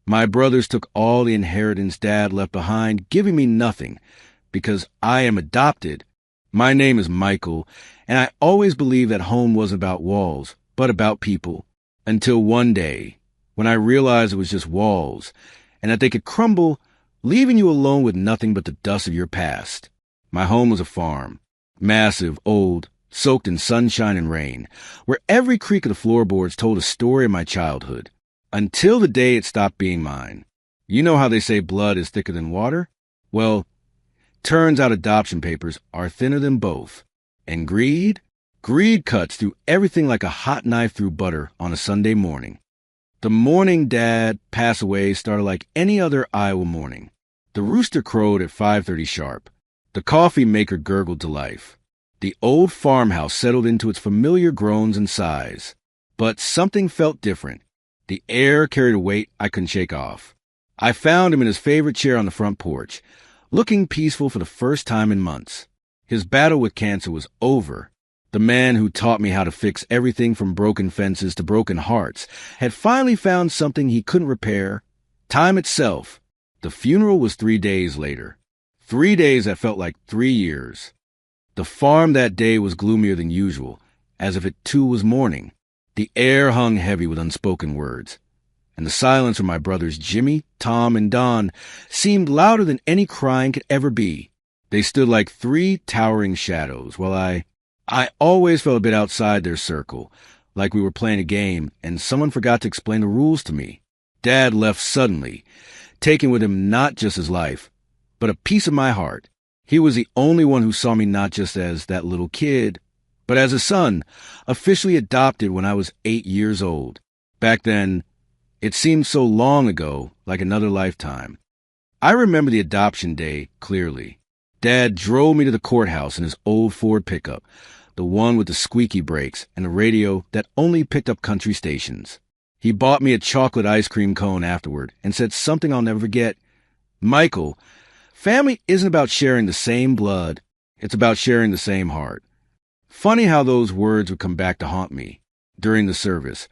My brothers took all the inheritance Dad left behind, giving me nothing, because I am adopted. My name is Michael, and I always believed that home wasn't about walls, but about people. Until one day, when I realized it was just walls, and that they could crumble, leaving you alone with nothing but the dust of your past. My home was a farm, massive, old, soaked in sunshine and rain, where every creak of the floorboards told a story of my childhood, until the day it stopped being mine. You know how they say blood is thicker than water? Well, turns out adoption papers are thinner than both. And greed? Greed cuts through everything like a hot knife through butter on a Sunday morning. The morning Dad passed away started like any other Iowa morning. The rooster crowed at 5:30 sharp. The coffee maker gurgled to life. The old farmhouse settled into its familiar groans and sighs. But something felt different. The air carried a weight I couldn't shake off. I found him in his favorite chair on the front porch, looking peaceful for the first time in months. His battle with cancer was over. The man who taught me how to fix everything from broken fences to broken hearts had finally found something he couldn't repair: time itself. The funeral was 3 days later. 3 days that felt like 3 years. The farm that day was gloomier than usual, as if it too was mourning. The air hung heavy with unspoken words, and the silence from my brothers Jimmy, Tom, and Don seemed louder than any crying could ever be. They stood like 3 towering shadows, while I always felt a bit outside their circle, like we were playing a game and someone forgot to explain the rules to me. Dad left suddenly, taking with him not just his life, but a piece of my heart. He was the only one who saw me not just as that little kid, but as a son, officially adopted when I was 8 years old. Back then, it seemed so long ago, like another lifetime. I remember the adoption day clearly. Dad drove me to the courthouse in his old Ford pickup, the one with the squeaky brakes and a radio that only picked up country stations. He bought me a chocolate ice cream cone afterward and said something I'll never forget. Michael, family isn't about sharing the same blood. It's about sharing the same heart. Funny how those words would come back to haunt me. During the service,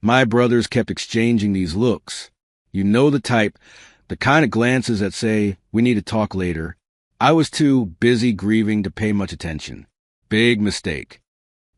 my brothers kept exchanging these looks. You know the type, the kind of glances that say, "We need to talk later." I was too busy grieving to pay much attention. Big mistake.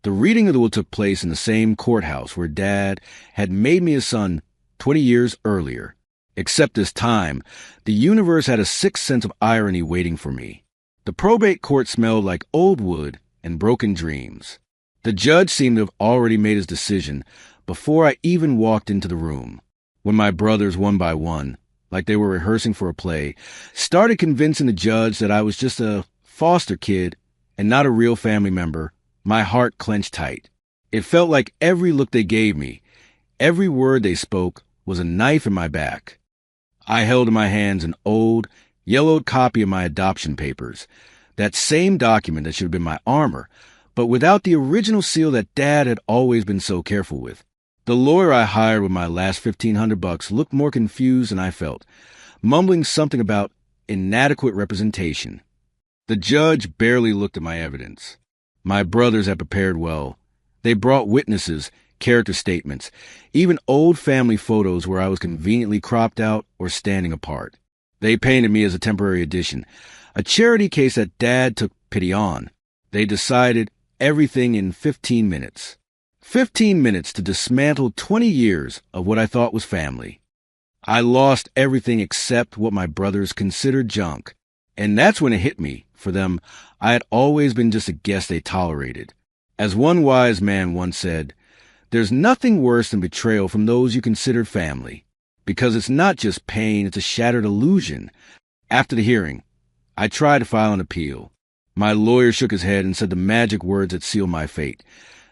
The reading of the will took place in the same courthouse where Dad had made me a son 20 years earlier. Except this time, the universe had a sixth sense of irony waiting for me. The probate court smelled like old wood and broken dreams. The judge seemed to have already made his decision before I even walked into the room. When my brothers, one by one, like they were rehearsing for a play, started convincing the judge that I was just a foster kid and not a real family member, my heart clenched tight. It felt like every look they gave me, every word they spoke, was a knife in my back. I held in my hands an old, yellowed copy of my adoption papers, that same document that should have been my armor, but without the original seal that Dad had always been so careful with. The lawyer I hired with my last $1,500 looked more confused than I felt, mumbling something about inadequate representation. The judge barely looked at my evidence. My brothers had prepared well. They brought witnesses, character statements, even old family photos where I was conveniently cropped out or standing apart. They painted me as a temporary addition, a charity case that Dad took pity on. They decided everything in 15 minutes. 15 minutes to dismantle 20 years of what I thought was family. I lost everything except what my brothers considered junk. And that's when it hit me. For them, I had always been just a guest they tolerated. As one wise man once said, "There's nothing worse than betrayal from those you considered family, because it's not just pain, it's a shattered illusion." After the hearing, I tried to file an appeal. My lawyer shook his head and said the magic words that sealed my fate.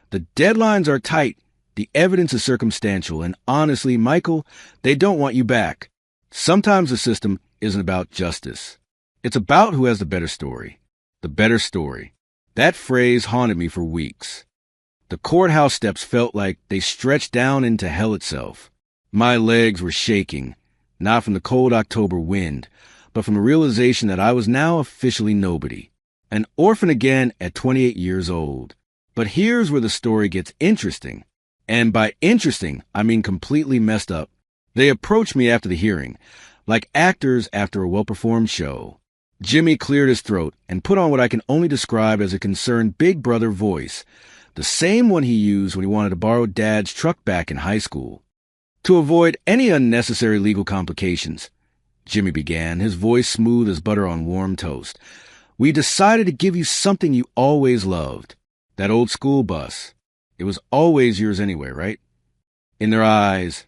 "The deadlines are tight, the evidence is circumstantial, and honestly, Michael, they don't want you back." Sometimes the system isn't about justice. It's about who has the better story. The better story. That phrase haunted me for weeks. The courthouse steps felt like they stretched down into hell itself. My legs were shaking, not from the cold October wind, but from the realization that I was now officially nobody. An orphan again at 28 years old. But here's where the story gets interesting. And by interesting, I mean completely messed up. They approached me after the hearing, like actors after a well-performed show. Jimmy cleared his throat and put on what I can only describe as a concerned big brother voice, the same one he used when he wanted to borrow Dad's truck back in high school. To avoid any unnecessary legal complications, Jimmy began, his voice smooth as butter on warm toast, we decided to give you something you always loved. That old school bus. It was always yours anyway, right? In their eyes,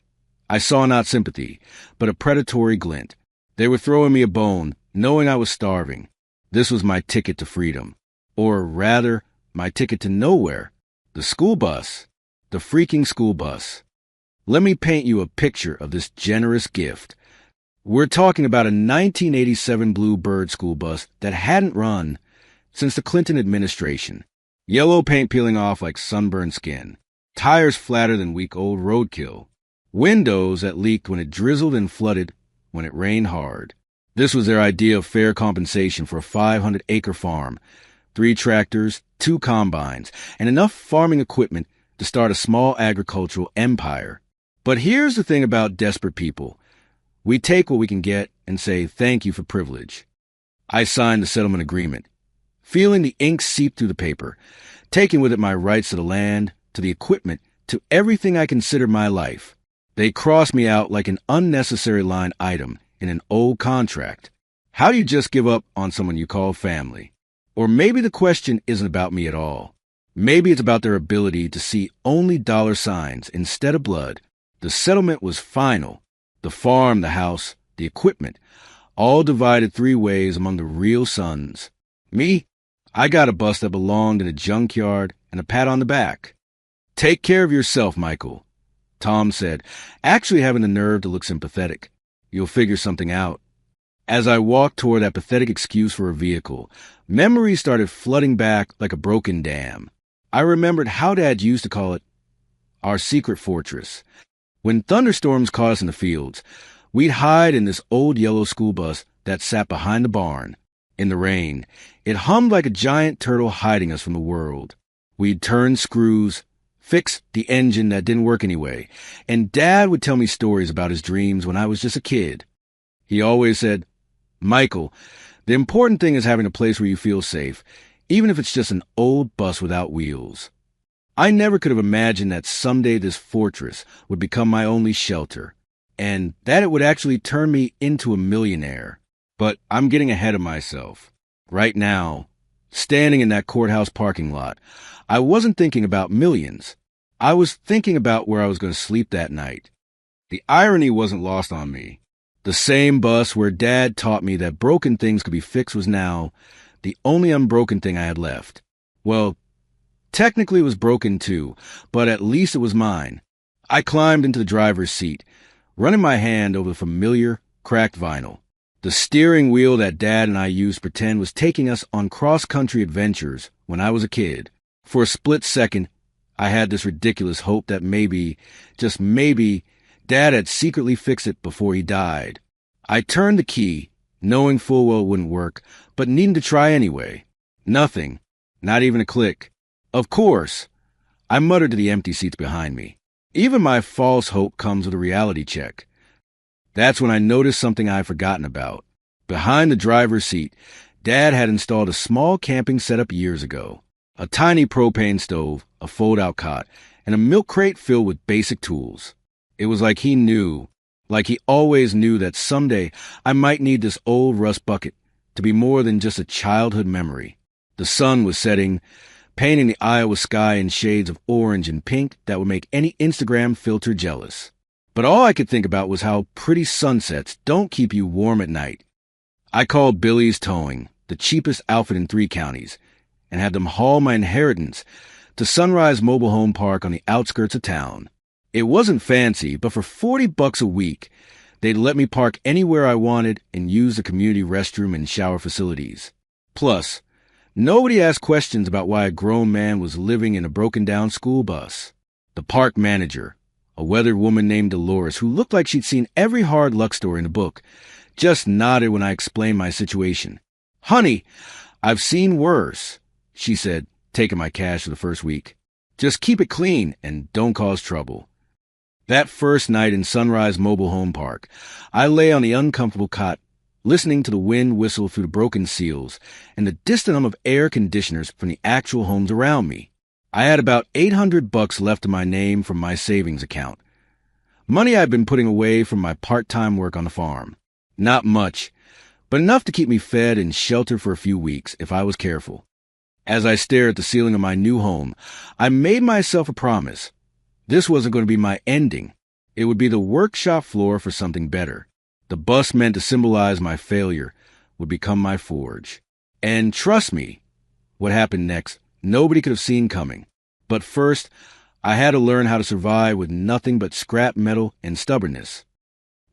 I saw not sympathy, but a predatory glint. They were throwing me a bone, knowing I was starving. This was my ticket to freedom. Or rather, my ticket to nowhere. The school bus. The freaking school bus. Let me paint you a picture of this generous gift. We're talking about a 1987 Blue Bird school bus that hadn't run since the Clinton administration. Yellow paint peeling off like sunburned skin. Tires flatter than week-old roadkill. Windows that leaked when it drizzled and flooded when it rained hard. This was their idea of fair compensation for a 500-acre farm. 3 tractors, 2 combines, and enough farming equipment to start a small agricultural empire. But here's the thing about desperate people. We take what we can get and say thank you for privilege. I signed the settlement agreement, feeling the ink seep through the paper, taking with it my rights to the land, to the equipment, to everything I consider my life. They crossed me out like an unnecessary line item in an old contract. How do you just give up on someone you call family? Or maybe the question isn't about me at all. Maybe it's about their ability to see only dollar signs instead of blood. The settlement was final. The farm, the house, the equipment, all divided 3 ways among the real sons. Me? I got a bus that belonged in a junkyard and a pat on the back. Take care of yourself, Michael, Tom said, actually having the nerve to look sympathetic. You'll figure something out. As I walked toward that pathetic excuse for a vehicle, memories started flooding back like a broken dam. I remembered how Dad used to call it our secret fortress. When thunderstorms caught us in the fields, we'd hide in this old yellow school bus that sat behind the barn. In the rain, it hummed like a giant turtle hiding us from the world. We'd turn screws, fix the engine that didn't work anyway, and Dad would tell me stories about his dreams when I was just a kid. He always said, Michael, the important thing is having a place where you feel safe, even if it's just an old bus without wheels. I never could have imagined that someday this fortress would become my only shelter, and that it would actually turn me into a millionaire. But I'm getting ahead of myself. Right now, standing in that courthouse parking lot, I wasn't thinking about millions. I was thinking about where I was going to sleep that night. The irony wasn't lost on me. The same bus where Dad taught me that broken things could be fixed was now the only unbroken thing I had left. Well, technically it was broken too, but at least it was mine. I climbed into the driver's seat, running my hand over the familiar, cracked vinyl. The steering wheel that Dad and I used to pretend was taking us on cross-country adventures when I was a kid. For a split second, I had this ridiculous hope that maybe, just maybe, Dad had secretly fixed it before he died. I turned the key, knowing full well it wouldn't work, but needing to try anyway. Nothing. Not even a click. Of course, I muttered to the empty seats behind me. Even my false hope comes with a reality check. That's when I noticed something I had forgotten about. Behind the driver's seat, Dad had installed a small camping setup years ago. A tiny propane stove, a fold-out cot, and a milk crate filled with basic tools. It was like he knew, like he always knew that someday I might need this old rust bucket to be more than just a childhood memory. The sun was setting, painting the Iowa sky in shades of orange and pink that would make any Instagram filter jealous. But all I could think about was how pretty sunsets don't keep you warm at night. I called Billy's Towing, the cheapest outfit in 3 counties, and had them haul my inheritance to Sunrise Mobile Home Park on the outskirts of town. It wasn't fancy, but for $40 a week, they'd let me park anywhere I wanted and use the community restroom and shower facilities. Plus, nobody asked questions about why a grown man was living in a broken-down school bus. The park manager, a weathered woman named Dolores who looked like she'd seen every hard luck story in the book, just nodded when I explained my situation. Honey, I've seen worse, she said, taking my cash for the first week. Just keep it clean and don't cause trouble. That first night in Sunrise Mobile Home Park, I lay on the uncomfortable cot, listening to the wind whistle through the broken seals and the distant hum of air conditioners from the actual homes around me. I had about $800 left in my name from my savings account. Money I'd been putting away from my part-time work on the farm. Not much, but enough to keep me fed and sheltered for a few weeks if I was careful. As I stared at the ceiling of my new home, I made myself a promise. This wasn't going to be my ending. It would be the workshop floor for something better. The bus meant to symbolize my failure would become my forge. And trust me, what happened next, nobody could have seen coming. But first, I had to learn how to survive with nothing but scrap metal and stubbornness.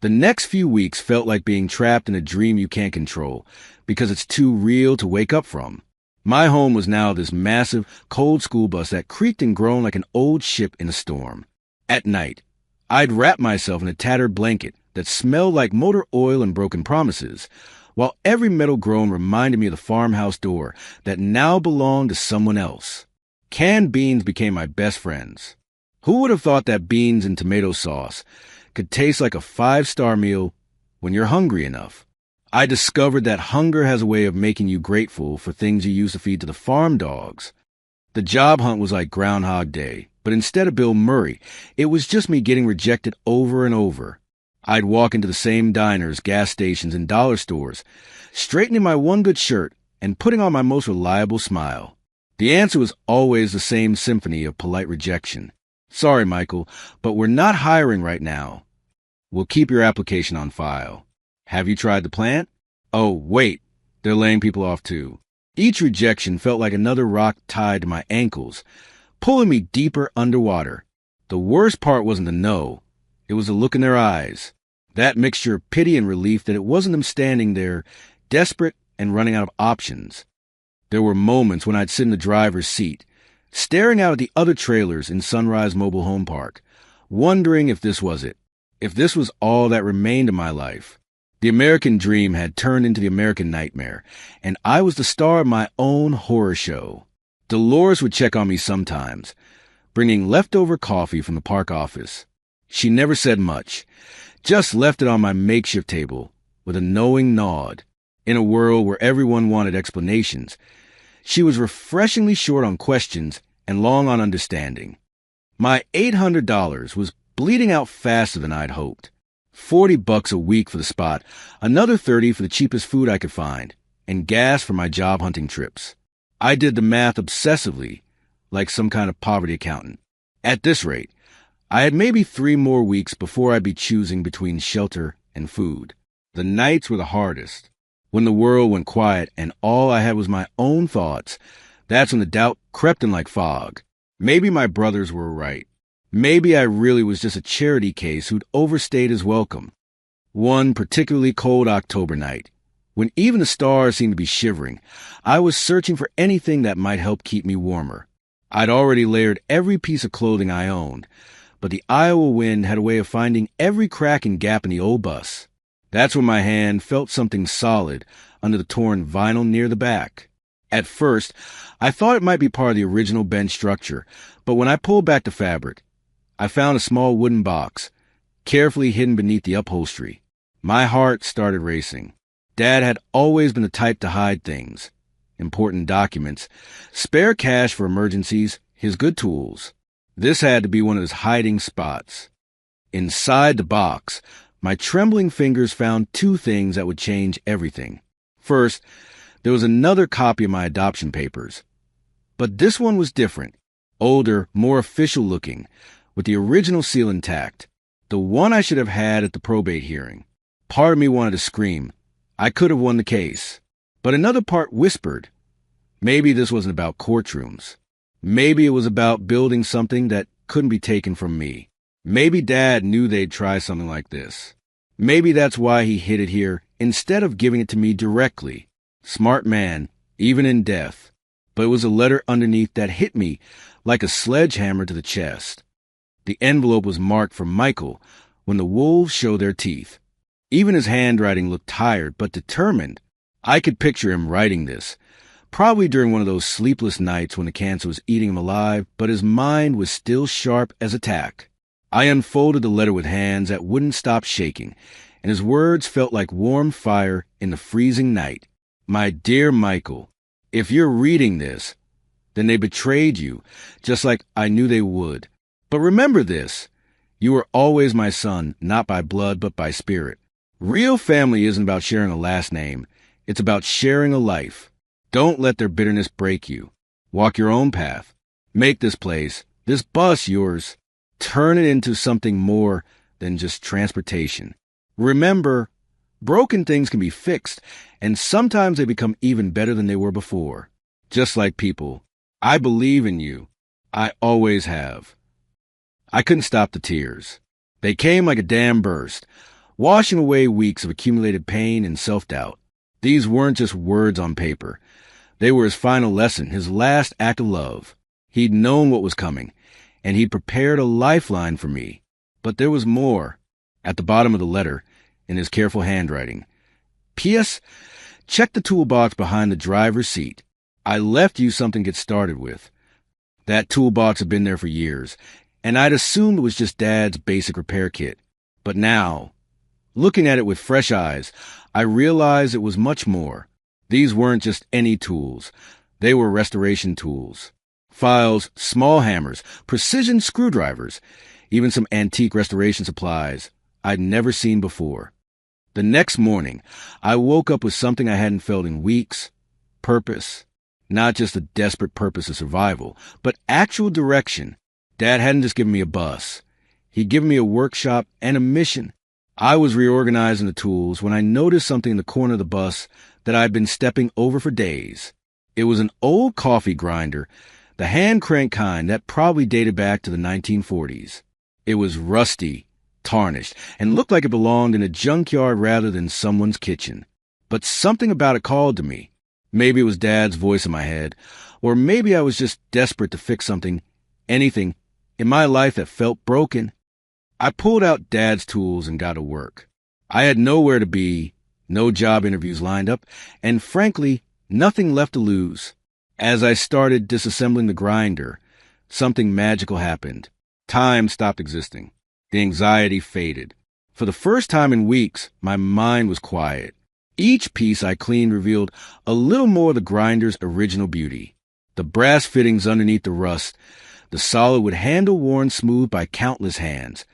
The next few weeks felt like being trapped in a dream you can't control because it's too real to wake up from. My home was now this massive, cold school bus that creaked and groaned like an old ship in a storm. At night, I'd wrap myself in a tattered blanket that smelled like motor oil and broken promises, while every metal groan reminded me of the farmhouse door that now belonged to someone else. Canned beans became my best friends. Who would have thought that beans and tomato sauce could taste like a 5-star meal when you're hungry enough? I discovered that hunger has a way of making you grateful for things you used to feed to the farm dogs. The job hunt was like Groundhog Day, but instead of Bill Murray, it was just me getting rejected over and over. I'd walk into the same diners, gas stations, and dollar stores, straightening my one good shirt and putting on my most reliable smile. The answer was always the same symphony of polite rejection. Sorry, Michael, but we're not hiring right now. We'll keep your application on file. Have you tried the plant? Oh, wait, they're laying people off too. Each rejection felt like another rock tied to my ankles, pulling me deeper underwater. The worst part wasn't the no. It was the look in their eyes. That mixture of pity and relief that it wasn't them standing there, desperate and running out of options. There were moments when I'd sit in the driver's seat, staring out at the other trailers in Sunrise Mobile Home Park, wondering if this was it, if this was all that remained of my life. The American dream had turned into the American nightmare, and I was the star of my own horror show. Dolores would check on me sometimes, bringing leftover coffee from the park office. She never said much, just left it on my makeshift table with a knowing nod. In a world where everyone wanted explanations, she was refreshingly short on questions and long on understanding. My $800 was bleeding out faster than I'd hoped. $40 a week for the spot, another $30 for the cheapest food I could find, and gas for my job hunting trips. I did the math obsessively, like some kind of poverty accountant. At this rate, I had maybe 3 more weeks before I'd be choosing between shelter and food. The nights were the hardest. When the world went quiet and all I had was my own thoughts, that's when the doubt crept in like fog. Maybe my brothers were right. Maybe I really was just a charity case who'd overstayed his welcome. One particularly cold October night, when even the stars seemed to be shivering, I was searching for anything that might help keep me warmer. I'd already layered every piece of clothing I owned, but the Iowa wind had a way of finding every crack and gap in the old bus. That's when my hand felt something solid under the torn vinyl near the back. At first, I thought it might be part of the original bench structure, but when I pulled back the fabric, I found a small wooden box, carefully hidden beneath the upholstery. My heart started racing. Dad had always been the type to hide things. Important documents, spare cash for emergencies, his good tools. This had to be one of his hiding spots. Inside the box, my trembling fingers found 2 things that would change everything. First, there was another copy of my adoption papers. But this one was different, older, more official looking, with the original seal intact, the one I should have had at the probate hearing. Part of me wanted to scream. I could have won the case. But another part whispered, maybe this wasn't about courtrooms. Maybe it was about building something that couldn't be taken from me. Maybe Dad knew they'd try something like this. Maybe that's why he hid it here instead of giving it to me directly. Smart man, even in death. But it was a letter underneath that hit me like a sledgehammer to the chest. The envelope was marked for Michael when the wolves show their teeth. Even his handwriting looked tired but determined. I could picture him writing this, probably during one of those sleepless nights when the cancer was eating him alive, but his mind was still sharp as a tack. I unfolded the letter with hands that wouldn't stop shaking, and his words felt like warm fire in the freezing night. My dear Michael, if you're reading this, then they betrayed you, just like I knew they would. But remember this, you were always my son, not by blood, but by spirit. Real family isn't about sharing a last name. It's about sharing a life. Don't let their bitterness break you. Walk your own path. Make this place, this bus yours. Turn it into something more than just transportation. Remember, broken things can be fixed, and sometimes they become even better than they were before. Just like people, I believe in you. I always have. I couldn't stop the tears. They came like a dam burst, washing away weeks of accumulated pain and self-doubt. These weren't just words on paper. They were his final lesson, his last act of love. He'd known what was coming, and he'd prepared a lifeline for me. But there was more. At the bottom of the letter, in his careful handwriting. P.S. Check the toolbox behind the driver's seat. I left you something to get started with. That toolbox had been there for years, and I'd assumed it was just Dad's basic repair kit. But now, looking at it with fresh eyes, I realized it was much more. These weren't just any tools. They were restoration tools. Files, small hammers, precision screwdrivers, even some antique restoration supplies I'd never seen before. The next morning, I woke up with something I hadn't felt in weeks. Purpose. Not just a desperate purpose of survival, but actual direction. Dad hadn't just given me a bus. He'd given me a workshop and a mission. I was reorganizing the tools when I noticed something in the corner of the bus that I'd been stepping over for days. It was an old coffee grinder, the hand crank kind that probably dated back to the 1940s. It was rusty, tarnished, and looked like it belonged in a junkyard rather than someone's kitchen. But something about it called to me. Maybe it was Dad's voice in my head, or maybe I was just desperate to fix something, anything, in my life that felt broken. I pulled out Dad's tools and got to work. I had nowhere to be, no job interviews lined up, and frankly, nothing left to lose. As I started disassembling the grinder, something magical happened. Time stopped existing. The anxiety faded. For the first time in weeks, my mind was quiet. Each piece I cleaned revealed a little more of the grinder's original beauty. The brass fittings underneath the rust, the solid wood handle worn smooth by countless hands,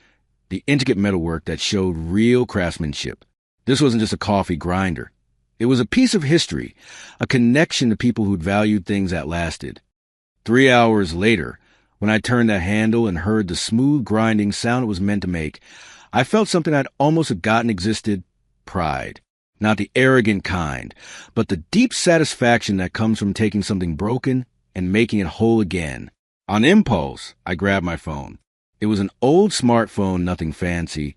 the intricate metalwork that showed real craftsmanship. This wasn't just a coffee grinder. It was a piece of history, a connection to people who'd valued things that lasted. 3 hours later, when I turned that handle and heard the smooth grinding sound it was meant to make, I felt something I'd almost forgotten existed: pride. Not the arrogant kind, but the deep satisfaction that comes from taking something broken and making it whole again. On impulse, I grabbed my phone. It was an old smartphone, nothing fancy,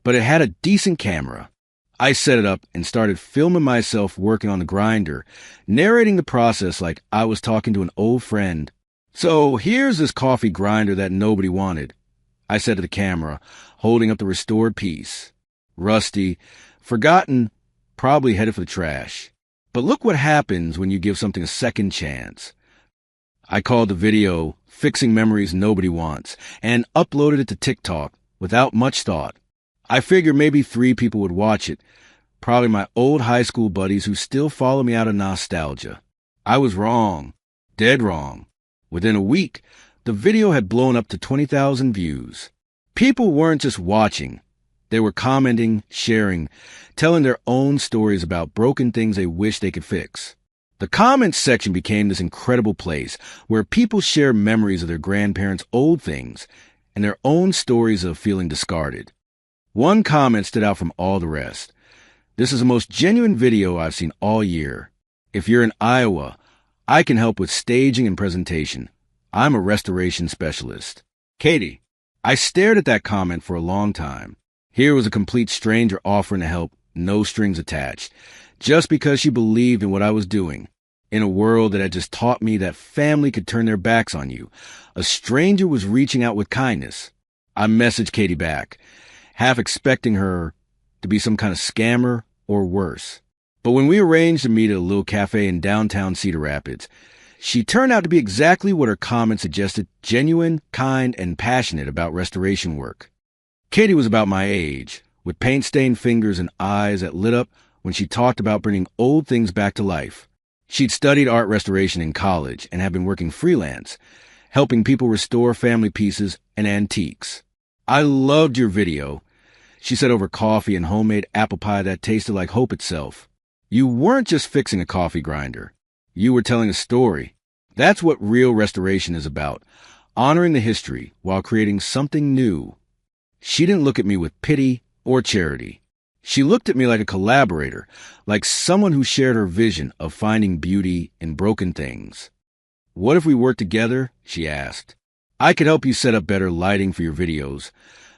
but it had a decent camera. I set it up and started filming myself working on the grinder, narrating the process like I was talking to an old friend. So here's this coffee grinder that nobody wanted, I said to the camera, holding up the restored piece. Rusty, forgotten, probably headed for the trash. But look what happens when you give something a second chance. I called the video Fixing Memories Nobody Wants and uploaded it to TikTok without much thought. I figured maybe 3 people would watch it, probably my old high school buddies who still follow me out of nostalgia. I was wrong, dead wrong. Within a week, the video had blown up to 20,000 views. People weren't just watching. They were commenting, sharing, telling their own stories about broken things they wish they could fix. The comments section became this incredible place where people share memories of their grandparents' old things and their own stories of feeling discarded. One comment stood out from all the rest. This is the most genuine video I've seen all year. If you're in Iowa, I can help with staging and presentation. I'm a restoration specialist. Katie. I stared at that comment for a long time. Here was a complete stranger offering to help, no strings attached, just because she believed in what I was doing. In a world that had just taught me that family could turn their backs on you, a stranger was reaching out with kindness. I messaged Katie back, half expecting her to be some kind of scammer or worse. But when we arranged to meet at a little cafe in downtown Cedar Rapids, She turned out to be exactly what her comments suggested: genuine, kind, and passionate about restoration work. Katie was about my age, with paint-stained fingers and eyes that lit up when she talked about bringing old things back to life. She'd studied art restoration in college and had been working freelance, helping people restore family pieces and antiques. "I loved your video," she said over coffee and homemade apple pie that tasted like hope itself. "You weren't just fixing a coffee grinder. You were telling a story. That's what real restoration is about, honoring the history while creating something new." She didn't look at me with pity or charity. She looked at me like a collaborator, like someone who shared her vision of finding beauty in broken things. "What if we worked together?" she asked. "I could help you set up better lighting for your videos,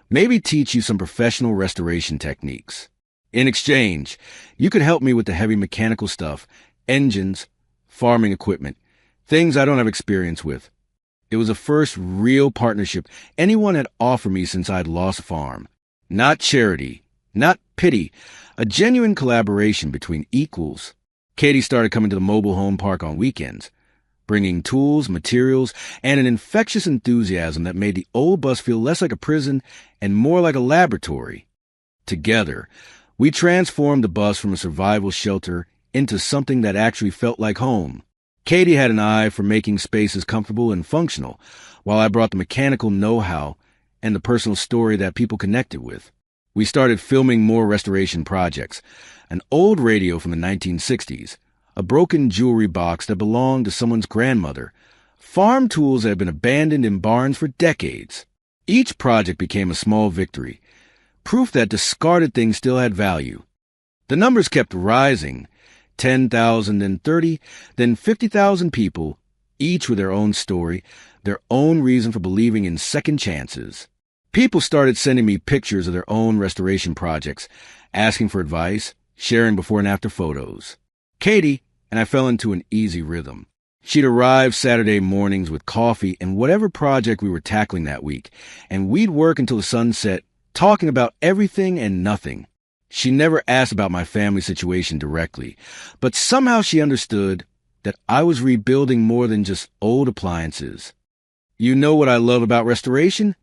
maybe teach you some professional restoration techniques. In exchange, you could help me with the heavy mechanical stuff, engines, farming equipment, things I don't have experience with." It was the first real partnership anyone had offered me since I'd lost a farm. Not charity, not pity, a genuine collaboration between equals. Katie started coming to the mobile home park on weekends, bringing tools, materials, and an infectious enthusiasm that made the old bus feel less like a prison and more like a laboratory. Together, we transformed the bus from a survival shelter into something that actually felt like home. Katie had an eye for making spaces comfortable and functional, while I brought the mechanical know-how and the personal story that people connected with. We started filming more restoration projects: an old radio from the 1960s, a broken jewelry box that belonged to someone's grandmother, farm tools that had been abandoned in barns for decades. Each project became a small victory, proof that discarded things still had value. The numbers kept rising: 10,000, then 30, then 50,000 people, each with their own story, their own reason for believing in second chances. People started sending me pictures of their own restoration projects, asking for advice, sharing before and after photos. Katie and I fell into an easy rhythm. She'd arrive Saturday mornings with coffee and whatever project we were tackling that week, and we'd work until the sun set, talking about everything and nothing. She never asked about my family situation directly, but somehow she understood that I was rebuilding more than just old appliances. "You know what I love about restoration?"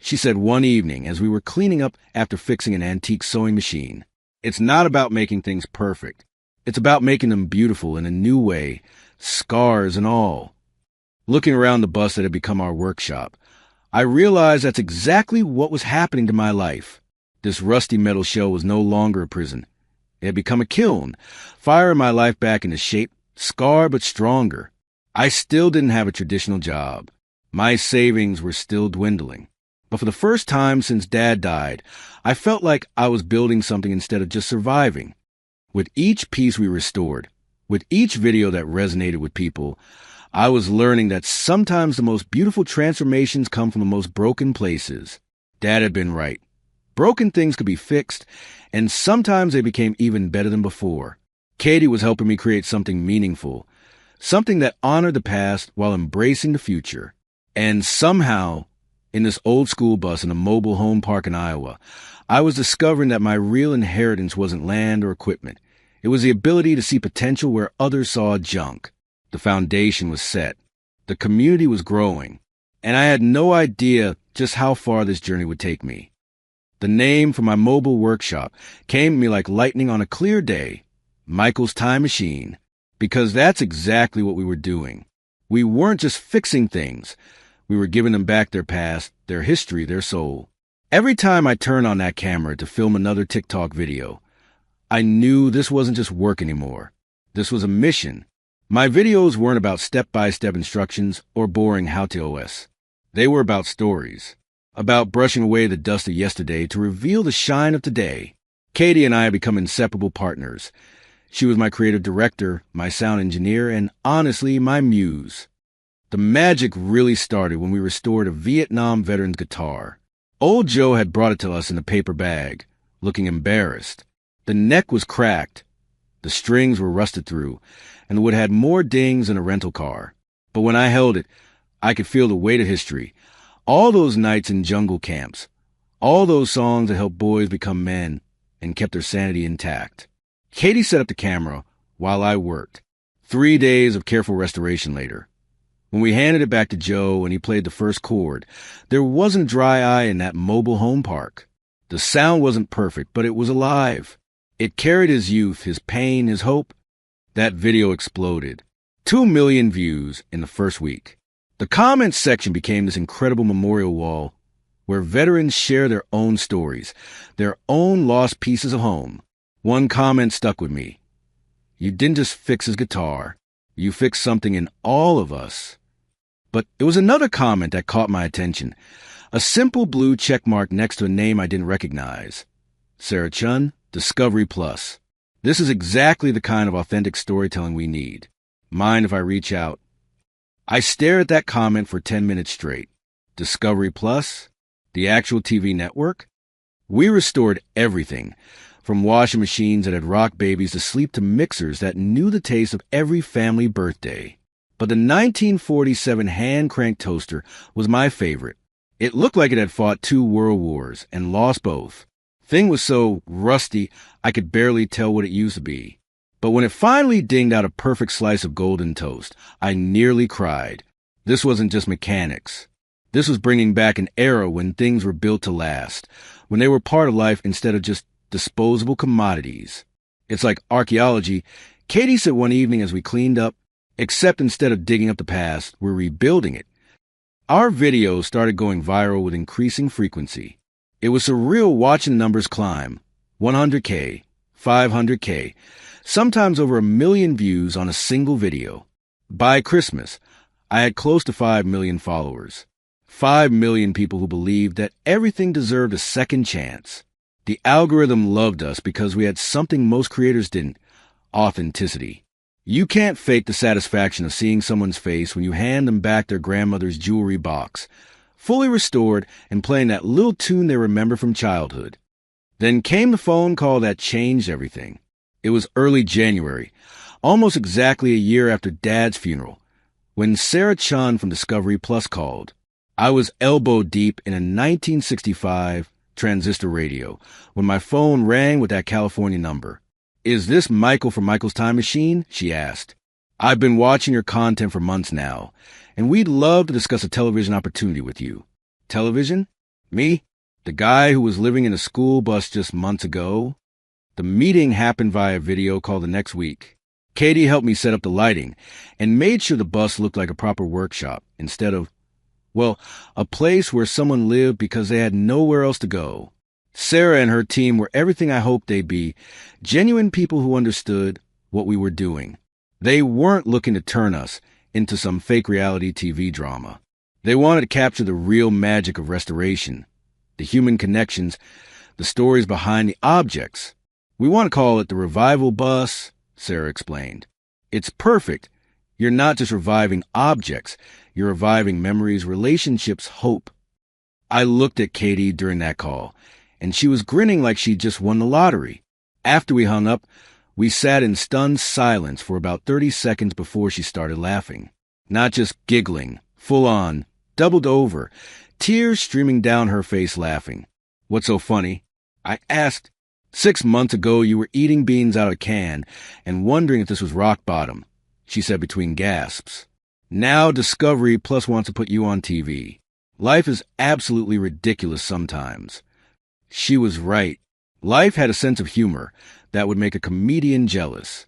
she said one evening as we were cleaning up after fixing an antique sewing machine. "It's not about making things perfect. It's about making them beautiful in a new way, scars and all." Looking around the bus that had become our workshop, I realized that's exactly what was happening to my life. This rusty metal shell was no longer a prison. It had become a kiln, firing my life back into shape, scarred but stronger. I still didn't have a traditional job. My savings were still dwindling. But for the first time since Dad died, I felt like I was building something instead of just surviving. With each piece we restored, with each video that resonated with people, I was learning that sometimes the most beautiful transformations come from the most broken places. Dad had been right. Broken things could be fixed, and sometimes they became even better than before. Katie was helping me create something meaningful, something that honored the past while embracing the future. And somehow, in this old school bus in a mobile home park in Iowa, I was discovering that my real inheritance wasn't land or equipment. It was the ability to see potential where others saw junk. The foundation was set. The community was growing. And I had no idea just how far this journey would take me. The name for my mobile workshop came to me like lightning on a clear day: Michael's Time Machine. Because that's exactly what we were doing. We weren't just fixing things. We were giving them back their past, their history, their soul. Every time I turned on that camera to film another TikTok video, I knew this wasn't just work anymore. This was a mission. My videos weren't about step-by-step instructions or boring how-to-OS. They were about stories, about brushing away the dust of yesterday to reveal the shine of today. Katie and I had become inseparable partners. She was my creative director, my sound engineer, and honestly, my muse. The magic really started when we restored a Vietnam veteran's guitar. Old Joe had brought it to us in a paper bag, looking embarrassed. The neck was cracked, the strings were rusted through, and the wood had more dings than a rental car. But when I held it, I could feel the weight of history. All those nights in jungle camps, all those songs that helped boys become men and kept their sanity intact. Katie set up the camera while I worked, 3 days of careful restoration later. When we handed it back to Joe and he played the first chord, there wasn't a dry eye in that mobile home park. The sound wasn't perfect, but it was alive. It carried his youth, his pain, his hope. That video exploded. 2 million views in the first week. The comments section became this incredible memorial wall where veterans share their own stories, their own lost pieces of home. One comment stuck with me. You didn't just fix his guitar. You fixed something in all of us. But it was another comment that caught my attention. A simple blue check mark next to a name I didn't recognize. Sarah Chun, Discovery Plus. This is exactly the kind of authentic storytelling we need. Mind if I reach out? I stare at that comment for 10 minutes straight. Discovery Plus? The actual TV network? We restored everything, from washing machines that had rocked babies to sleep to mixers that knew the taste of every family birthday. But the 1947 hand-cranked toaster was my favorite. It looked like it had fought 2 world wars and lost both. Thing was so rusty, I could barely tell what it used to be. But when it finally dinged out a perfect slice of golden toast, I nearly cried. This wasn't just mechanics. This was bringing back an era when things were built to last, when they were part of life instead of just disposable commodities. It's like archaeology. Katie said one evening as we cleaned up, except instead of digging up the past, we're rebuilding it. Our videos started going viral with increasing frequency. It was surreal watching the numbers climb. 100K, 500K, sometimes over 1 million views on a single video. By Christmas, I had close to 5 million followers. 5 million people who believed that everything deserved a second chance. The algorithm loved us because we had something most creators didn't: authenticity. You can't fake the satisfaction of seeing someone's face when you hand them back their grandmother's jewelry box, fully restored and playing that little tune they remember from childhood. Then came the phone call that changed everything. It was early January, almost exactly a year after Dad's funeral, when Sarah Chun from Discovery Plus called. I was elbow deep in a 1965 transistor radio when my phone rang with that California number. "Is this Michael from Michael's Time Machine?" she asked. "I've been watching your content for months now, and we'd love to discuss a television opportunity with you." Television? Me? The guy who was living in a school bus just months ago? The meeting happened via video call the next week. Katie helped me set up the lighting and made sure the bus looked like a proper workshop instead of, well, a place where someone lived because they had nowhere else to go. Sarah and her team were everything I hoped they'd be, genuine people who understood what we were doing. They weren't looking to turn us into some fake reality TV drama. They wanted to capture the real magic of restoration, the human connections, the stories behind the objects. "We want to call it the Revival Bus," Sarah explained. "It's perfect. You're not just reviving objects, you're reviving memories, relationships, hope." I looked at Katie during that call, and she was grinning like she'd just won the lottery. After we hung up, we sat in stunned silence for about 30 seconds before she started laughing. Not just giggling, full on, doubled over, tears streaming down her face laughing. "What's so funny?" I asked. 6 months ago, you were eating beans out of a can and wondering if this was rock bottom," she said between gasps. "Now Discovery Plus wants to put you on TV. Life is absolutely ridiculous sometimes." She was right. Life had a sense of humor that would make a comedian jealous.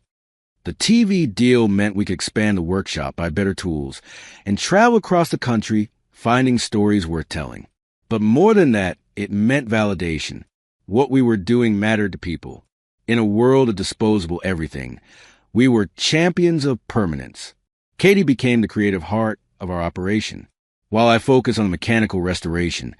The TV deal meant we could expand the workshop, buy better tools, and travel across the country finding stories worth telling. But more than that, it meant validation. What we were doing mattered to people. In a world of disposable everything, we were champions of permanence. Katie became the creative heart of our operation. While I focused on mechanical restoration,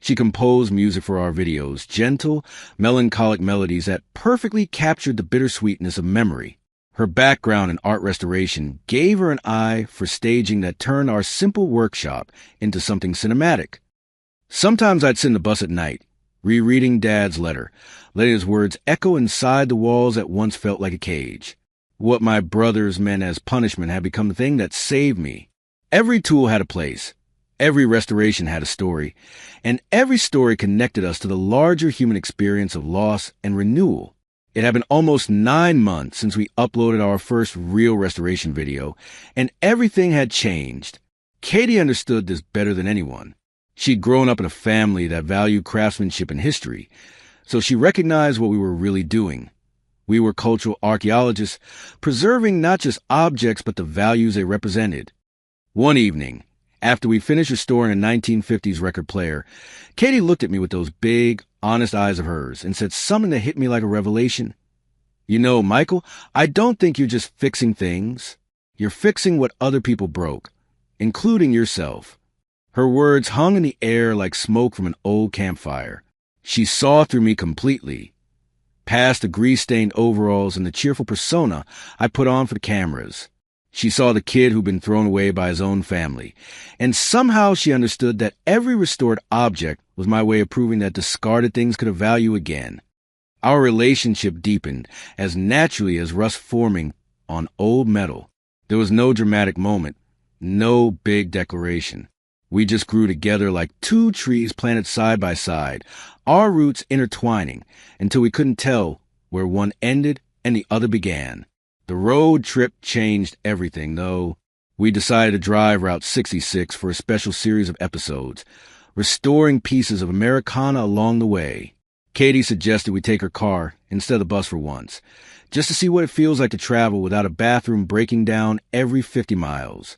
she composed music for our videos, gentle, melancholic melodies that perfectly captured the bittersweetness of memory. Her background in art restoration gave her an eye for staging that turned our simple workshop into something cinematic. Sometimes I'd sit in the bus at night, rereading Dad's letter, letting his words echo inside the walls that once felt like a cage. What my brothers meant as punishment had become the thing that saved me. Every tool had a place. Every restoration had a story, and every story connected us to the larger human experience of loss and renewal. It had been almost 9 months since we uploaded our first real restoration video, and everything had changed. Katie understood this better than anyone. She'd grown up in a family that valued craftsmanship and history, so she recognized what we were really doing. We were cultural archaeologists, preserving not just objects but the values they represented. One evening, after we finished restoring a 1950s record player, Katie looked at me with those big, honest eyes of hers and said something that hit me like a revelation. "You know, Michael, I don't think you're just fixing things. You're fixing what other people broke, including yourself." Her words hung in the air like smoke from an old campfire. She saw through me completely, past the grease-stained overalls and the cheerful persona I put on for the cameras. She saw the kid who'd been thrown away by his own family, and somehow she understood that every restored object was my way of proving that discarded things could have value again. Our relationship deepened as naturally as rust forming on old metal. There was no dramatic moment, no big declaration. We just grew together like two trees planted side by side, our roots intertwining until we couldn't tell where one ended and the other began. The road trip changed everything, though. We decided to drive Route 66 for a special series of episodes, restoring pieces of Americana along the way. Katie suggested we take her car instead of the bus for once, just to see what it feels like to travel without a bathroom breaking down every 50 miles.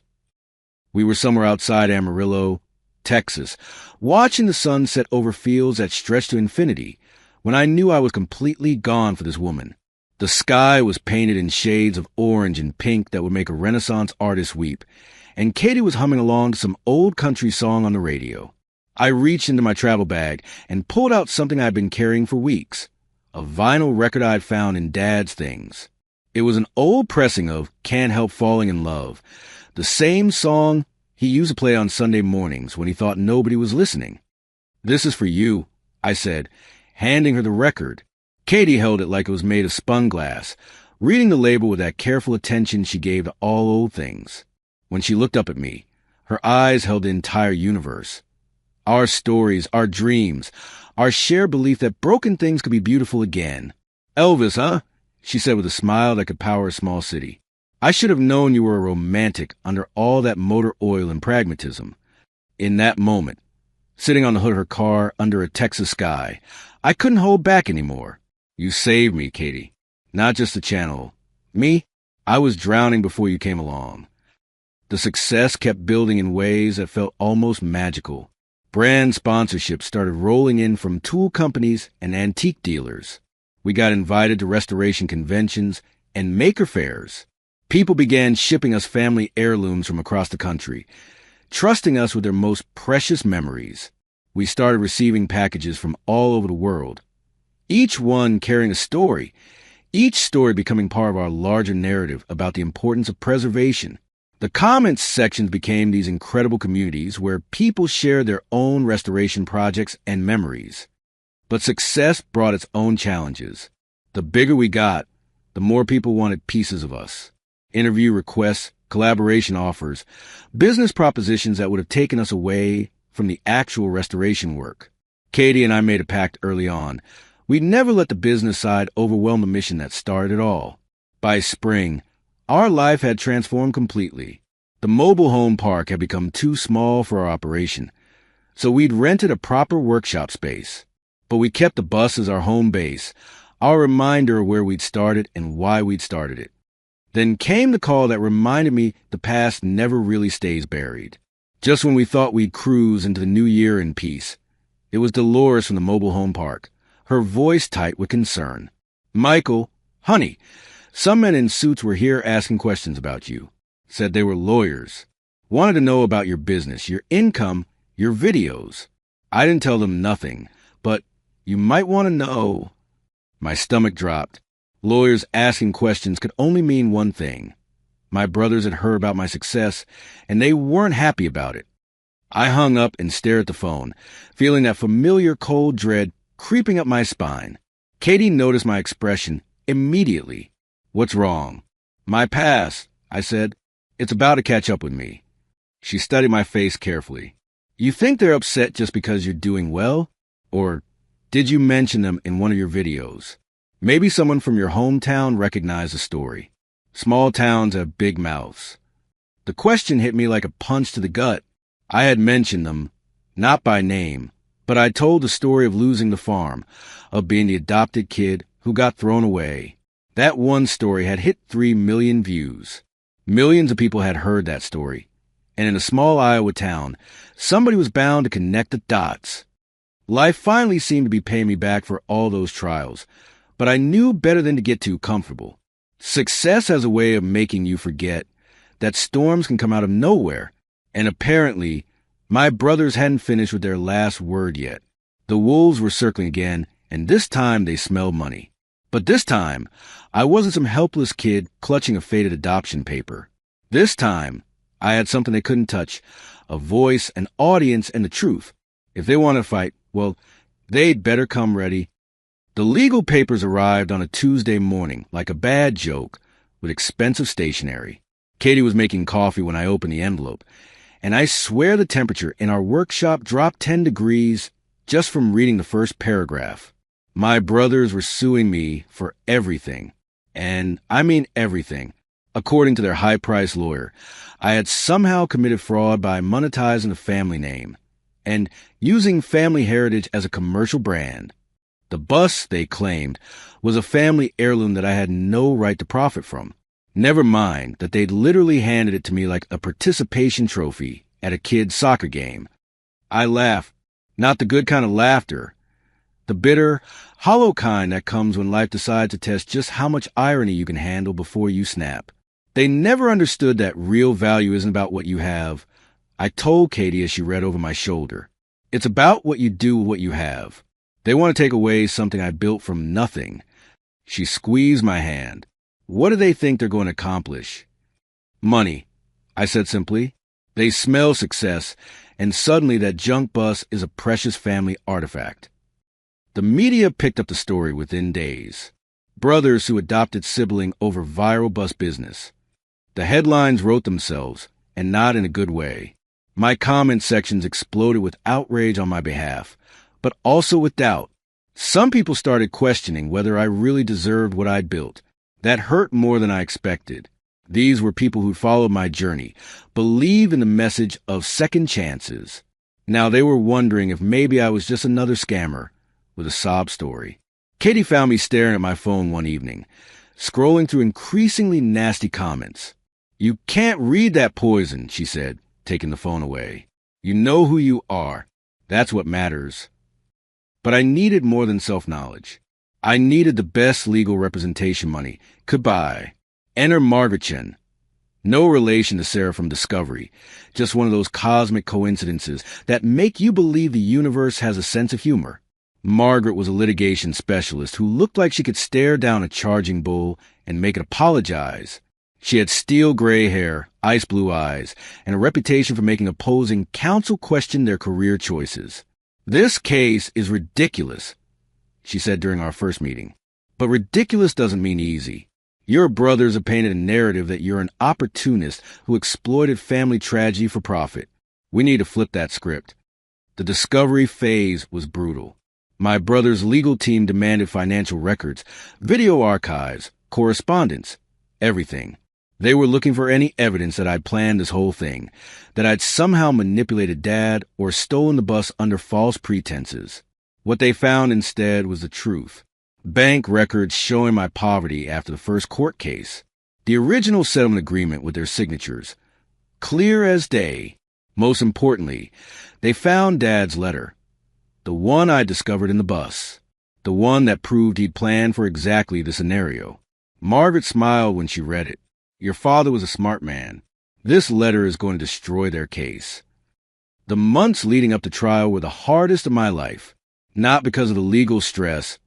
We were somewhere outside Amarillo, Texas, watching the sun set over fields that stretched to infinity, when I knew I was completely gone for this woman. The sky was painted in shades of orange and pink that would make a Renaissance artist weep, and Katie was humming along to some old country song on the radio. I reached into my travel bag and pulled out something I'd been carrying for weeks, a vinyl record I'd found in Dad's things. It was an old pressing of Can't Help Falling in Love, the same song he used to play on Sunday mornings when he thought nobody was listening. "This is for you," I said, handing her the record. Katie held it like it was made of spun glass, reading the label with that careful attention she gave to all old things. When she looked up at me, her eyes held the entire universe. Our stories, our dreams, our shared belief that broken things could be beautiful again. "Elvis, huh?" she said with a smile that could power a small city. "I should have known you were a romantic under all that motor oil and pragmatism." In that moment, sitting on the hood of her car under a Texas sky, I couldn't hold back anymore. "You saved me, Katie. Not just the channel. Me? I was drowning before you came along." The success kept building in ways that felt almost magical. Brand sponsorships started rolling in from tool companies and antique dealers. We got invited to restoration conventions and maker fairs. People began shipping us family heirlooms from across the country, trusting us with their most precious memories. We started receiving packages from all over the world, each one carrying a story, each story becoming part of our larger narrative about the importance of preservation. The comments sections became these incredible communities where people shared their own restoration projects and memories. But success brought its own challenges. The bigger we got, the more people wanted pieces of us. Interview requests, collaboration offers, business propositions that would have taken us away from the actual restoration work. Katie and I made a pact early on. We'd never let the business side overwhelm the mission that started it all. By spring, our life had transformed completely. The mobile home park had become too small for our operation, so we'd rented a proper workshop space. But we kept the bus as our home base, our reminder of where we'd started and why we'd started it. Then came the call that reminded me the past never really stays buried. Just when we thought we'd cruise into the new year in peace, it was Dolores from the mobile home park, her voice tight with concern. "Michael, honey, some men in suits were here asking questions about you. Said they were lawyers. Wanted to know about your business, your income, your videos. I didn't tell them nothing, but you might want to know." My stomach dropped. Lawyers asking questions could only mean one thing. My brothers had heard about my success, and they weren't happy about it. I hung up and stared at the phone, feeling that familiar cold dread creeping up my spine. Katie noticed my expression immediately. "What's wrong?" "My past," I said. "It's about to catch up with me." She studied my face carefully. "You think they're upset just because you're doing well? Or did you mention them in one of your videos?" Maybe someone from your hometown recognized the story. Small towns have big mouths. The question hit me like a punch to the gut. I had mentioned them, not by name, but I told the story of losing the farm, of being the adopted kid who got thrown away. That one story had hit 3 million views. Millions of people had heard that story. And in a small Iowa town, somebody was bound to connect the dots. Life finally seemed to be paying me back for all those trials, but I knew better than to get too comfortable. Success has a way of making you forget that storms can come out of nowhere, and apparently, my brothers hadn't finished with their last word yet. The wolves were circling again, and this time they smelled money. But this time, I wasn't some helpless kid clutching a faded adoption paper. This time, I had something they couldn't touch, a voice, an audience, and the truth. If they wanted to fight, well, they'd better come ready. The legal papers arrived on a Tuesday morning, like a bad joke, with expensive stationery. Katie was making coffee when I opened the envelope, and I swear the temperature in our workshop dropped 10 degrees just from reading the first paragraph. My brothers were suing me for everything, and I mean everything. According to their high-priced lawyer, I had somehow committed fraud by monetizing the family name and using family heritage as a commercial brand. The bus, they claimed, was a family heirloom that I had no right to profit from. Never mind that they'd literally handed it to me like a participation trophy at a kid's soccer game. I laughed, not the good kind of laughter, the bitter, hollow kind that comes when life decides to test just how much irony you can handle before you snap. They never understood that real value isn't about what you have. I told Katie as she read over my shoulder. It's about what you do with what you have. They want to take away something I built from nothing. She squeezed my hand. What do they think they're going to accomplish? Money, I said simply. They smell success, and suddenly that junk bus is a precious family artifact. The media picked up the story within days. Brothers who adopted sibling over viral bus business. The headlines wrote themselves, and not in a good way. My comment sections exploded with outrage on my behalf, but also with doubt. Some people started questioning whether I really deserved what I'd built. That hurt more than I expected. These were people who followed my journey, believed in the message of second chances. Now they were wondering if maybe I was just another scammer with a sob story. Katie found me staring at my phone one evening, scrolling through increasingly nasty comments. "You can't read that poison," she said, taking the phone away. "You know who you are. That's what matters." But I needed more than self-knowledge. I needed the best legal representation money could buy. Enter Margaret Chen. No relation to Sarah from Discovery, just one of those cosmic coincidences that make you believe the universe has a sense of humor. Margaret was a litigation specialist who looked like she could stare down a charging bull and make it apologize. She had steel gray hair, ice blue eyes, and a reputation for making opposing counsel question their career choices. "This case is ridiculous," she said during our first meeting. "But ridiculous doesn't mean easy. Your brothers have painted a narrative that you're an opportunist who exploited family tragedy for profit. We need to flip that script." The discovery phase was brutal. My brother's legal team demanded financial records, video archives, correspondence, everything. They were looking for any evidence that I'd planned this whole thing, that I'd somehow manipulated Dad or stolen the bus under false pretenses. What they found instead was the truth. Bank records showing my poverty after the first court case. The original settlement agreement with their signatures. Clear as day. Most importantly, they found Dad's letter. The one I discovered in the bus. The one that proved he'd planned for exactly the scenario. Margaret smiled when she read it. Your father was a smart man. This letter is going to destroy their case. The months leading up to trial were the hardest of my life. Not because of the legal stress,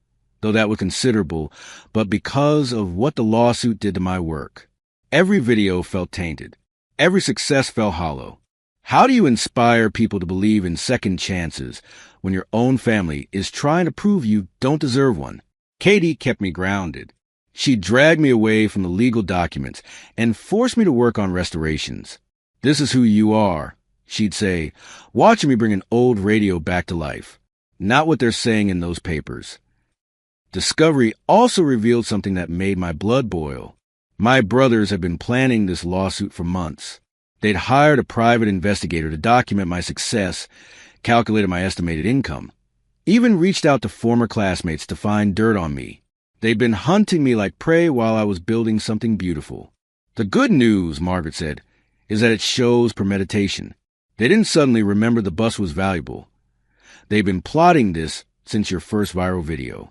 though that was considerable, but because of what the lawsuit did to my work. Every video felt tainted. Every success felt hollow. How do you inspire people to believe in second chances when your own family is trying to prove you don't deserve one? Katie kept me grounded. She dragged me away from the legal documents and forced me to work on restorations. "This is who you are," she'd say, watching me bring an old radio back to life. "Not what they're saying in those papers." Discovery also revealed something that made my blood boil. My brothers had been planning this lawsuit for months. They'd hired a private investigator to document my success, calculated my estimated income, even reached out to former classmates to find dirt on me. They'd been hunting me like prey while I was building something beautiful. The good news, Margaret said, is that it shows premeditation. They didn't suddenly remember the bus was valuable. They've been plotting this since your first viral video.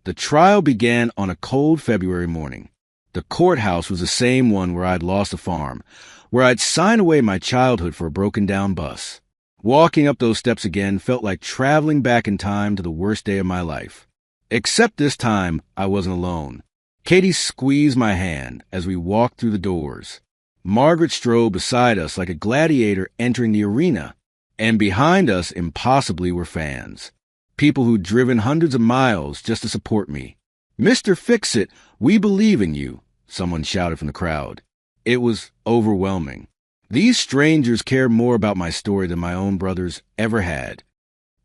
The trial began on a cold February morning. The courthouse was the same one where I'd lost a farm, where I'd signed away my childhood for a broken-down bus. Walking up those steps again felt like traveling back in time to the worst day of my life. Except this time, I wasn't alone. Katie squeezed my hand as we walked through the doors. Margaret strode beside us like a gladiator entering the arena, and behind us, impossibly, were fans. People who'd driven hundreds of miles just to support me. "Mr. Fix-It, we believe in you," someone shouted from the crowd. It was overwhelming. These strangers cared more about my story than my own brothers ever had.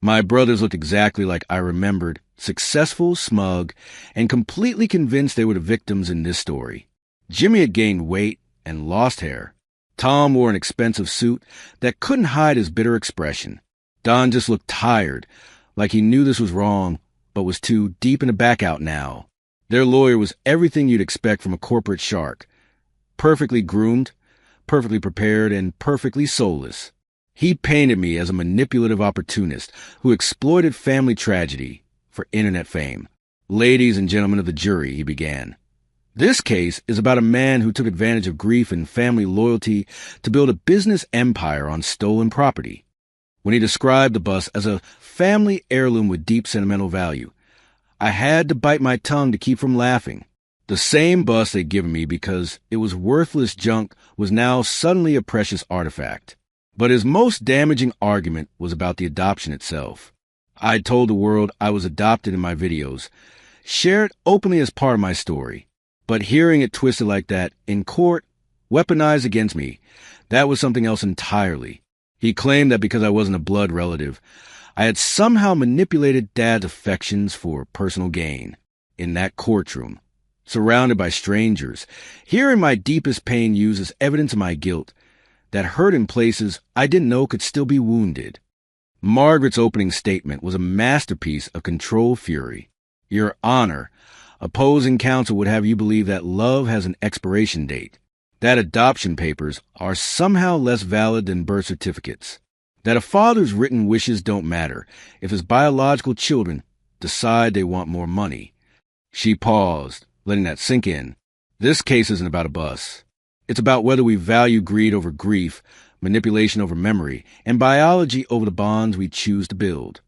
My brothers looked exactly like I remembered, successful, smug, and completely convinced they were the victims in this story. Jimmy had gained weight and lost hair. Tom wore an expensive suit that couldn't hide his bitter expression. Don just looked tired, like he knew this was wrong, but was too deep in the back out now. Their lawyer was everything you'd expect from a corporate shark. Perfectly groomed, perfectly prepared, and perfectly soulless. He painted me as a manipulative opportunist who exploited family tragedy for internet fame. "Ladies and gentlemen of the jury," he began. "This case is about a man who took advantage of grief and family loyalty to build a business empire on stolen property." When he described the bus as a family heirloom with deep sentimental value, I had to bite my tongue to keep from laughing. The same bus they'd given me because it was worthless junk was now suddenly a precious artifact. But his most damaging argument was about the adoption itself. I'd told the world I was adopted in my videos, shared openly as part of my story. But hearing it twisted like that, in court, weaponized against me, that was something else entirely. He claimed that because I wasn't a blood relative, I had somehow manipulated Dad's affections for personal gain. In that courtroom, surrounded by strangers, hearing my deepest pain used as evidence of my guilt, that hurt in places I didn't know could still be wounded. Margaret's opening statement was a masterpiece of controlled fury. "Your Honor, opposing counsel would have you believe that love has an expiration date, that adoption papers are somehow less valid than birth certificates, that a father's written wishes don't matter if his biological children decide they want more money." She paused, letting that sink in. This case isn't about a bus. It's about whether we value greed over grief, manipulation over memory, and biology over the bonds we choose to build.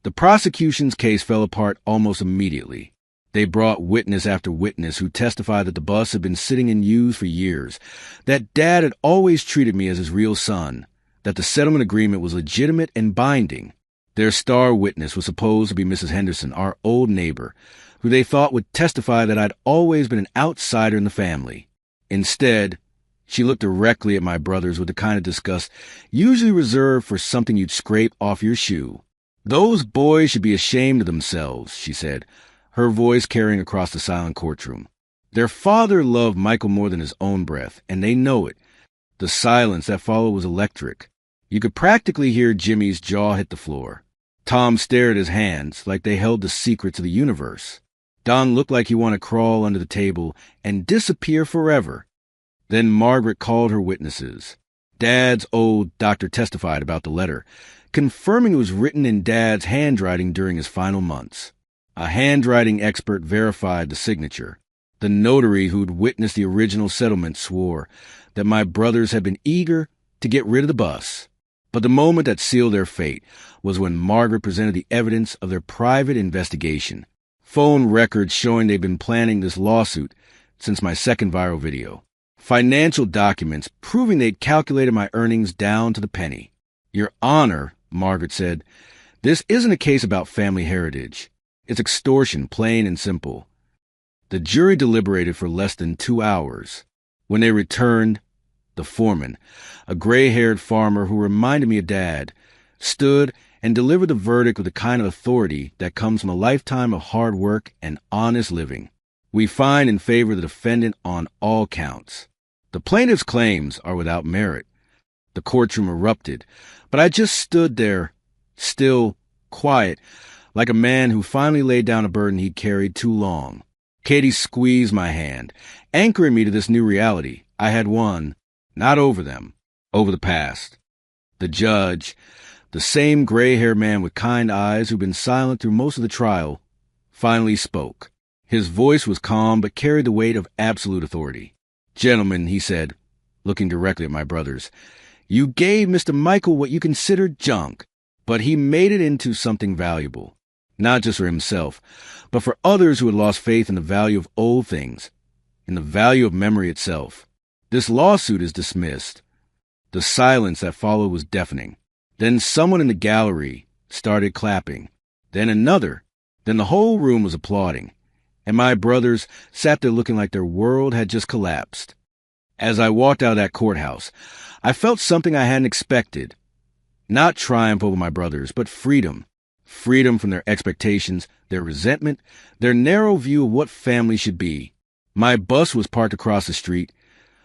The prosecution's case fell apart almost immediately. They brought witness after witness who testified that the bus had been sitting in use for years, that Dad had always treated me as his real son, that the settlement agreement was legitimate and binding. Their star witness was supposed to be Mrs. Henderson, our old neighbor, who they thought would testify that I'd always been an outsider in the family. Instead, she looked directly at my brothers with the kind of disgust usually reserved for something you'd scrape off your shoe. "Those boys should be ashamed of themselves," she said, her voice carrying across the silent courtroom. "Their father loved Michael more than his own breath, and they know it." The silence that followed was electric. You could practically hear Jimmy's jaw hit the floor. Tom stared at his hands like they held the secrets of the universe. Don looked like he wanted to crawl under the table and disappear forever. Then Margaret called her witnesses. Dad's old doctor testified about the letter, confirming it was written in Dad's handwriting during his final months. A handwriting expert verified the signature. The notary who'd witnessed the original settlement swore that my brothers had been eager to get rid of the bus. But the moment that sealed their fate was when Margaret presented the evidence of their private investigation. Phone records showing they'd been planning this lawsuit since my second viral video. Financial documents proving they'd calculated my earnings down to the penny. "Your Honor," Margaret said, "this isn't a case about family heritage. It's extortion, plain and simple." The jury deliberated for less than 2 hours. When they returned, the foreman, a gray-haired farmer who reminded me of Dad, stood and deliver the verdict with the kind of authority that comes from a lifetime of hard work and honest living. We find in favor of the defendant on all counts. The plaintiff's claims are without merit. The courtroom erupted, but I just stood there, still, quiet, like a man who finally laid down a burden he'd carried too long. Katie squeezed my hand, anchoring me to this new reality. I had won, not over them, over the past. The judge, the same gray-haired man with kind eyes who'd been silent through most of the trial, finally spoke. His voice was calm but carried the weight of absolute authority. "Gentlemen," he said, looking directly at my brothers, "you gave Mr. Michael what you considered junk, but he made it into something valuable. Not just for himself, but for others who had lost faith in the value of old things, in the value of memory itself. This lawsuit is dismissed." The silence that followed was deafening. Then someone in the gallery started clapping. Then another. Then the whole room was applauding. And my brothers sat there looking like their world had just collapsed. As I walked out of that courthouse, I felt something I hadn't expected. Not triumph over my brothers, but freedom. Freedom from their expectations, their resentment, their narrow view of what family should be. My bus was parked across the street,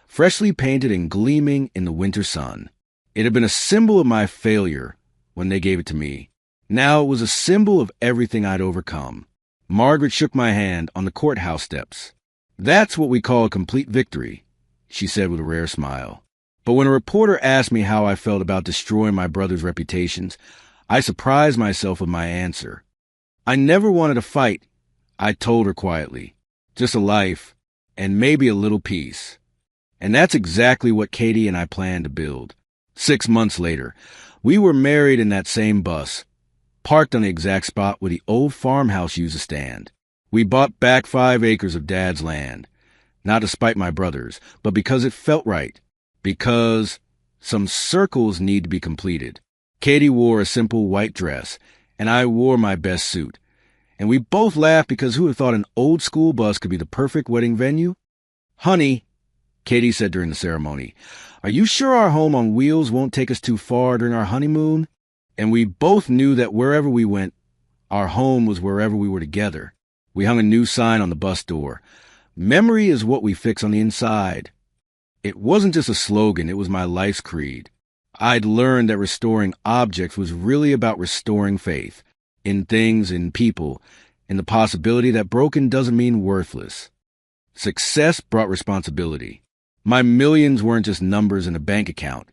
freshly painted and gleaming in the winter sun. It had been a symbol of my failure when they gave it to me. Now it was a symbol of everything I'd overcome. Margaret shook my hand on the courthouse steps. "That's what we call a complete victory," she said with a rare smile. But when a reporter asked me how I felt about destroying my brothers' reputations, I surprised myself with my answer. I never wanted a fight, I told her quietly. Just a life, and maybe a little peace. And that's exactly what Katie and I planned to build. 6 months later, we were married in that same bus, parked on the exact spot where the old farmhouse used to stand. We bought back 5 acres of Dad's land, not to spite my brothers, but because it felt right, because some circles need to be completed. Katie wore a simple white dress, and I wore my best suit. And we both laughed because who would have thought an old school bus could be the perfect wedding venue? "Honey," Katie said during the ceremony, "are you sure our home on wheels won't take us too far during our honeymoon?" And we both knew that wherever we went, our home was wherever we were together. We hung a new sign on the bus door. "Memory is what we fix on the inside." It wasn't just a slogan, it was my life's creed. I'd learned that restoring objects was really about restoring faith in things, in people, in the possibility that broken doesn't mean worthless. Success brought responsibility. My millions weren't just numbers in a bank account.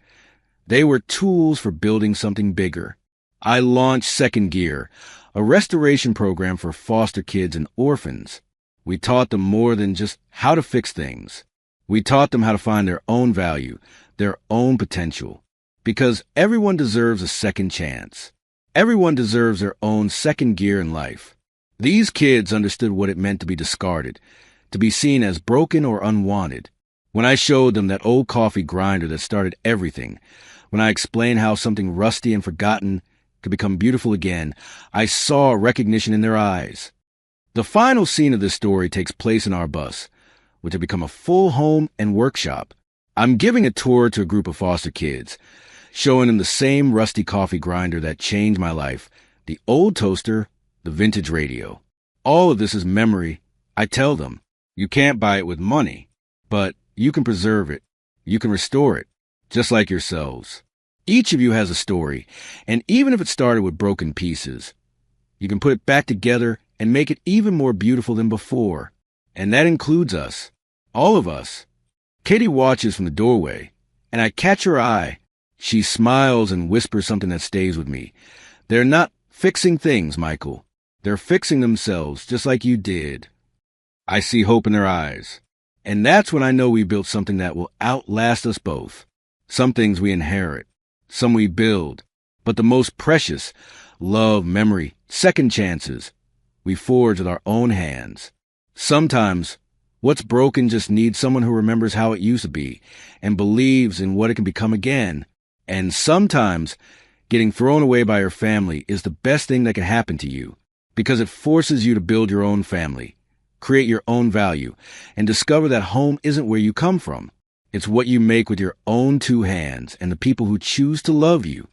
They were tools for building something bigger. I launched Second Gear, a restoration program for foster kids and orphans. We taught them more than just how to fix things. We taught them how to find their own value, their own potential. Because everyone deserves a second chance. Everyone deserves their own second gear in life. These kids understood what it meant to be discarded, to be seen as broken or unwanted. When I showed them that old coffee grinder that started everything, when I explained how something rusty and forgotten could become beautiful again, I saw recognition in their eyes. The final scene of this story takes place in our bus, which had become a full home and workshop. I'm giving a tour to a group of foster kids, showing them the same rusty coffee grinder that changed my life, the old toaster, the vintage radio. All of this is memory. I tell them, you can't buy it with money, but you can preserve it. You can restore it, just like yourselves. Each of you has a story, and even if it started with broken pieces, you can put it back together and make it even more beautiful than before. And that includes us, all of us. Katie watches from the doorway, and I catch her eye. She smiles and whispers something that stays with me. They're not fixing things, Michael. They're fixing themselves, just like you did. I see hope in their eyes. And that's when I know we built something that will outlast us both. Some things we inherit, some we build. But the most precious, love, memory, second chances, we forge with our own hands. Sometimes, what's broken just needs someone who remembers how it used to be and believes in what it can become again. And sometimes, getting thrown away by your family is the best thing that can happen to you because it forces you to build your own family, create your own value, and discover that home isn't where you come from. It's what you make with your own 2 hands and the people who choose to love you.